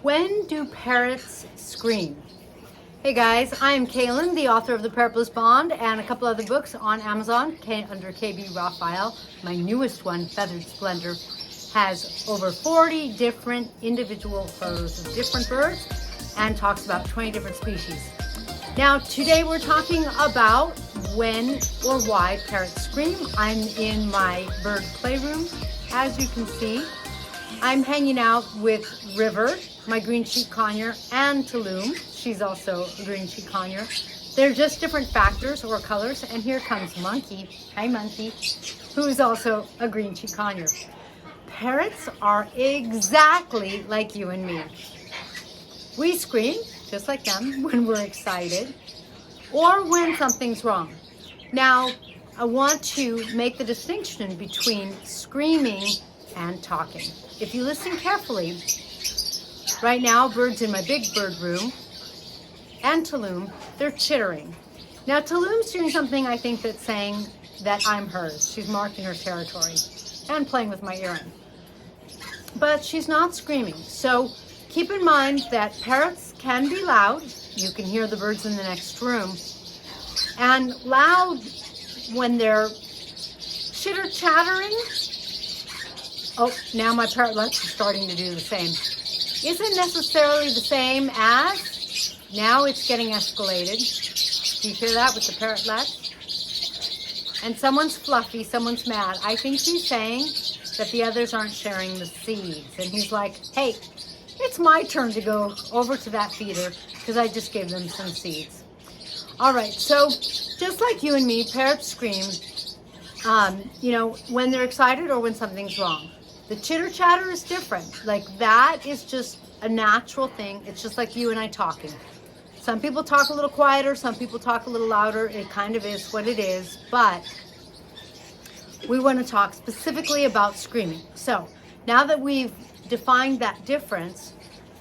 When do parrots scream? Hey guys, I'm Kaylin, the author of the Parrot Bliss Bond and a couple other books on Amazon under KB Raphael. My newest one, Feathered Splendor, has over 40 different individual photos of different birds and talks about 20 different species. Now today we're talking about when or why parrots scream. I'm in my bird playroom. As you can see, I'm hanging out with River, my green-cheeked conure, and Tulum. She's also a green-cheeked conure. They're just different factors or colors. And here comes Monkey, hi Monkey, who is also a green-cheeked conure. Parrots are exactly like you and me. We scream, just like them, when we're excited or when something's wrong. Now, I want to make the distinction between screaming and talking. If you listen carefully, right now, birds in my big bird room and Tulum, they're chittering. Now, Tulum's doing something I think that's saying that I'm hers. She's marking her territory and playing with my earring. But she's not screaming. So keep in mind that parrots can be loud. You can hear the birds in the next room. And loud when they're chitter-chattering. Oh, now my parrotlets are starting to do the same. Isn't necessarily the same as, now it's getting escalated. Do you hear that with the parrotlets? And someone's fluffy, someone's mad. I think he's saying that the others aren't sharing the seeds. And he's like, hey, it's my turn to go over to that feeder because I just gave them some seeds. All right, so just like you and me, parrots scream, when they're excited or when something's wrong. The chitter chatter is different. Like that is just a natural thing. It's just like you and I talking. Some people talk a little quieter, some people talk a little louder. It kind of is what it is, but we want to talk specifically about screaming. So now that we've defined that difference,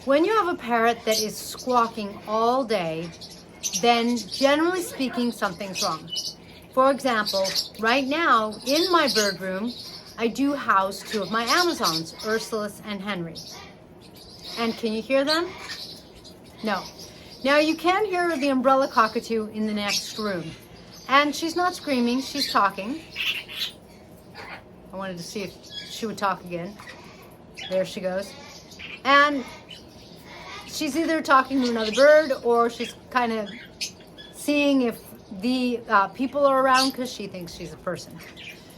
when you have a parrot that is squawking all day, then generally speaking, something's wrong. For example, right now in my bird room, I do house two of my Amazons, Ursulus and Henry. And can you hear them? No. Now you can hear the umbrella cockatoo in the next room. And she's not screaming, she's talking. I wanted to see if she would talk again. There she goes. And she's either talking to another bird or she's kind of seeing if the people are around because she thinks she's a person.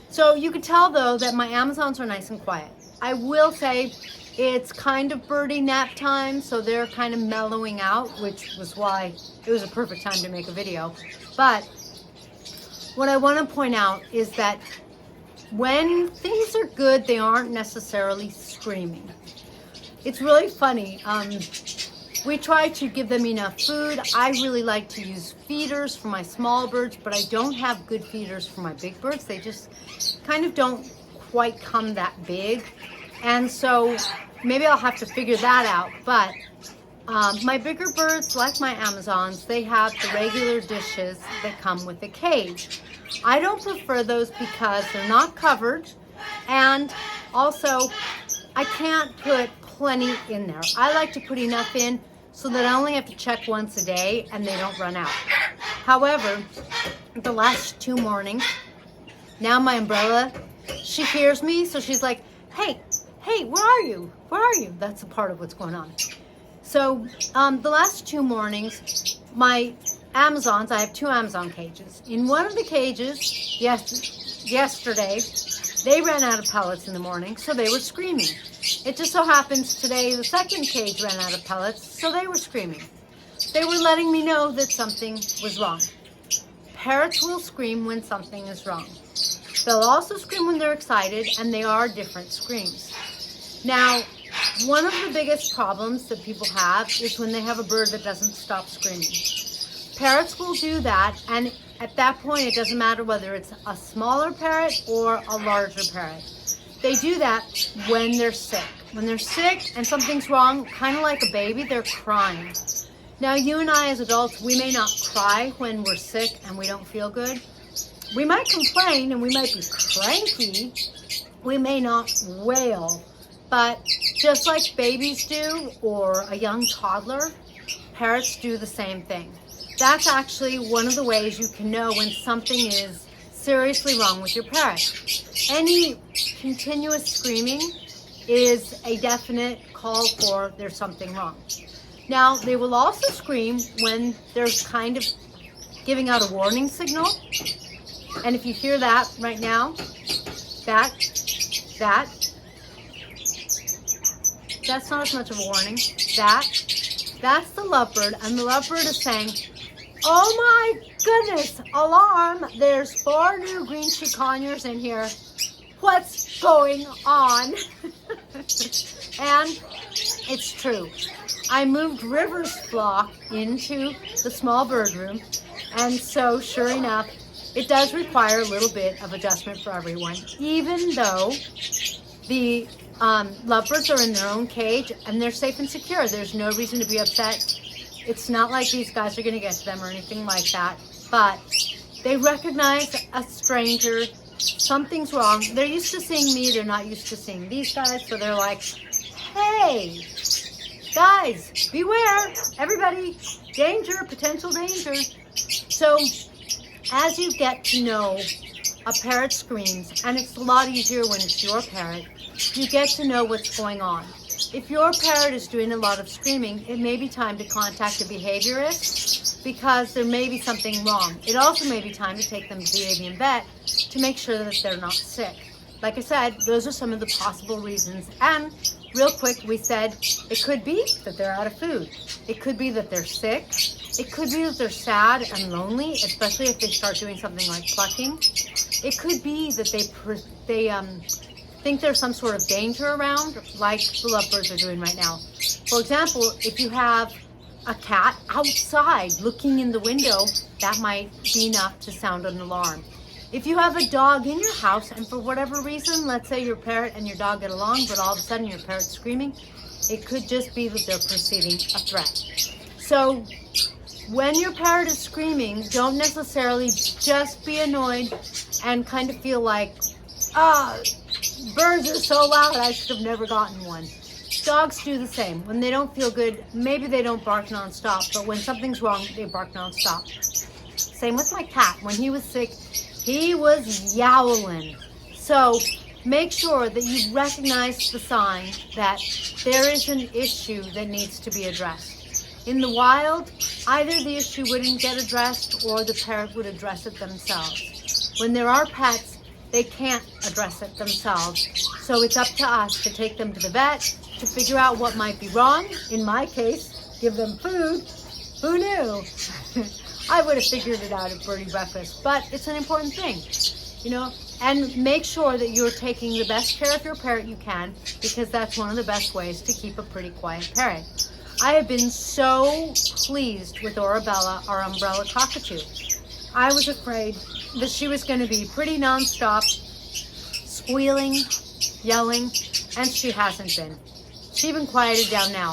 So you could tell though that my Amazons are nice and quiet. I will say it's kind of birdie nap time, so they're kind of mellowing out, which was why it was a perfect time to make a video. But what I want to point out is that when things are good, they aren't necessarily screaming. It's really funny. We try to give them enough food. I really like to use feeders for my small birds, but I don't have good feeders for my big birds. They just kind of don't quite come that big. And so maybe I'll have to figure that out. But my bigger birds, like my Amazons, they have the regular dishes that come with a cage. I don't prefer those because they're not covered. And also, I can't put plenty in there. I like to put enough in so that I only have to check once a day and they don't run out. However, the last 2 mornings, now my umbrella, she hears me, so she's like, hey, where are you? Where are you? That's a part of what's going on. So the last 2 mornings, my Amazons, I have 2 Amazon cages. In one of the cages, yesterday, they ran out of pellets in the morning, so they were screaming. It just so happens today the second cage ran out of pellets, so they were screaming. They were letting me know that something was wrong. Parrots will scream when something is wrong. They'll also scream when they're excited, and they are different screams. Now, one of the biggest problems that people have is when they have a bird that doesn't stop screaming. Parrots will do that, and at that point, it doesn't matter whether it's a smaller parrot or a larger parrot. They do that when they're sick. When they're sick and something's wrong, kind of like a baby, they're crying. Now, you and I as adults, we may not cry when we're sick and we don't feel good. We might complain and we might be cranky. We may not wail But just like babies do, or a young toddler, parrots do the same thing. That's actually one of the ways you can know when something is seriously wrong with your parrot. Any continuous screaming is a definite call for there's something wrong. Now, they will also scream when they're kind of giving out a warning signal. And if you hear that right now, that's not as much of a warning. That's the lovebird, and the lovebird is saying, oh my goodness, alarm, there's 4 new green chiconniers in here. What's going on? And it's true. I moved River's flock into the small bird room, and so sure enough, it does require a little bit of adjustment for everyone, even though the lovebirds are in their own cage and they're safe and secure. There's no reason to be upset. It's not like these guys are going to get to them or anything like that, but they recognize a stranger. Something's wrong. They're used to seeing me. They're not used to seeing these guys. So they're like, hey, guys, beware. Everybody, danger, potential danger. So as you get to know a parrot screams, and it's a lot easier when it's your parrot, you get to know what's going on. If your parrot is doing a lot of screaming, it may be time to contact a behaviorist because there may be something wrong. It also may be time to take them to the avian vet to make sure that they're not sick. Like I said, those are some of the possible reasons. And real quick, we said it could be that they're out of food. It could be that they're sick. It could be that they're sad and lonely, especially if they start doing something like plucking. It could be that they think there's some sort of danger around, like the lovebirds are doing right now. For example, if you have a cat outside looking in the window, that might be enough to sound an alarm. If you have a dog in your house and for whatever reason, let's say your parrot and your dog get along, but all of a sudden your parrot's screaming, it could just be that they're perceiving a threat. So when your parrot is screaming, don't necessarily just be annoyed and kind of feel like, birds are so loud, I should have never gotten one. Dogs do the same. When they don't feel good, maybe they don't bark nonstop, but when something's wrong, they bark nonstop. Same with my cat. When he was sick, he was yowling. So make sure that you recognize the sign that there is an issue that needs to be addressed. In the wild, either the issue wouldn't get addressed or the parrot would address it themselves. When there are pets, they can't address it themselves. So it's up to us to take them to the vet to figure out what might be wrong. In my case, give them food. Who knew? I would have figured it out at birdie breakfast, but it's an important thing, you know, and make sure that you're taking the best care of your parrot you can, because that's one of the best ways to keep a pretty quiet parrot. I have been so pleased with Arabella, our umbrella cockatoo. I was afraid that she was going to be pretty nonstop, squealing, yelling, and she hasn't been. She even quieted down now.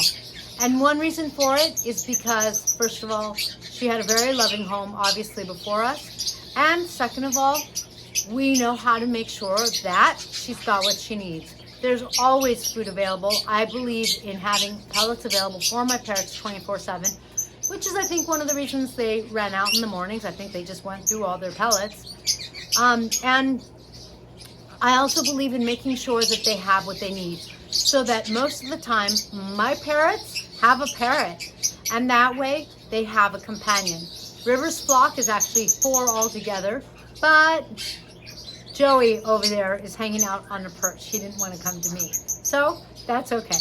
And one reason for it is because, first of all, she had a very loving home, obviously, before us. And second of all, we know how to make sure that she's got what she needs. There's always food available. I believe in having pellets available for my parrots 24/7. Which is, I think, one of the reasons they ran out in the mornings. I think they just went through all their pellets. And I also believe in making sure that they have what they need, so that most of the time, my parrots have a parrot, and that way they have a companion. River's flock is actually 4 altogether, but Joey over there is hanging out on a perch. He didn't want to come to me, so that's okay.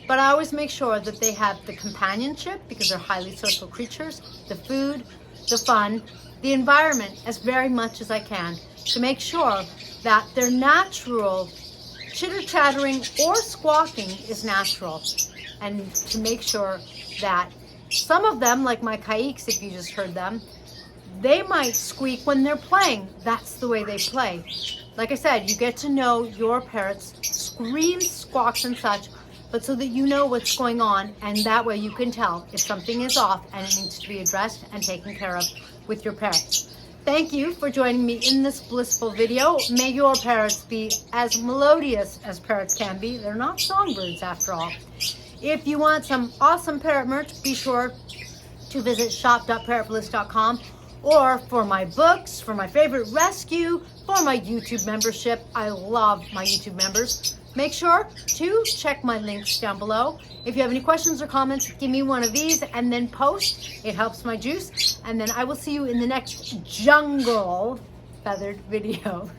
But I always make sure that they have the companionship, because they're highly social creatures, the food, the fun, the environment, as very much as I can, to make sure that their natural chitter-chattering or squawking is natural, and to make sure that some of them, like my kaiques, if you just heard them, they might squeak when they're playing. That's the way they play. Like I said, you get to know your parrots' screams, squawks, and such, but so that you know what's going on, and that way you can tell if something is off and it needs to be addressed and taken care of with your parrots. Thank you for joining me in this blissful video. May your parrots be as melodious as parrots can be. They're not songbirds after all. If you want some awesome parrot merch, be sure to visit shop.parrotbliss.com, or for my books, for my favorite rescue, for my YouTube membership. I love my YouTube members. Make sure to check my links down below. If you have any questions or comments, give me one of these and then post. It helps my juice. And then I will see you in the next jungle feathered video.